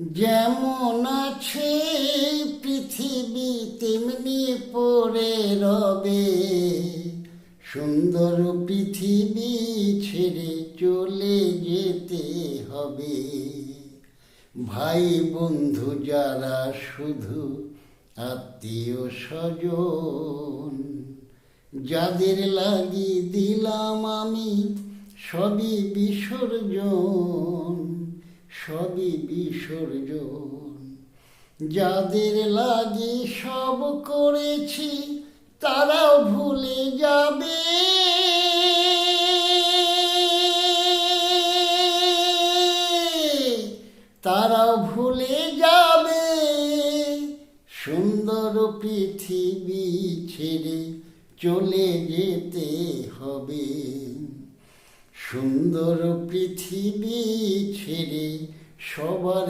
যেমন আছে পৃথিবী তেমনি পড়ে রবে, সুন্দর পৃথিবী ছেড়ে চলে যেতে হবে। ভাই বন্ধু যারা শুধু আত্মীয় স্বজন, যাদের লাগি দিলাম আমি সবই বিসর্জন, সবই বিসর্জন। যাদের লাগি সব করেছি তারাও ভুলে যাবে, তারাও ভুলে যাবে। সুন্দর পৃথিবী ছেড়ে চলে যেতে হবে, সুন্দর পৃথিবী ছেড়ে সবার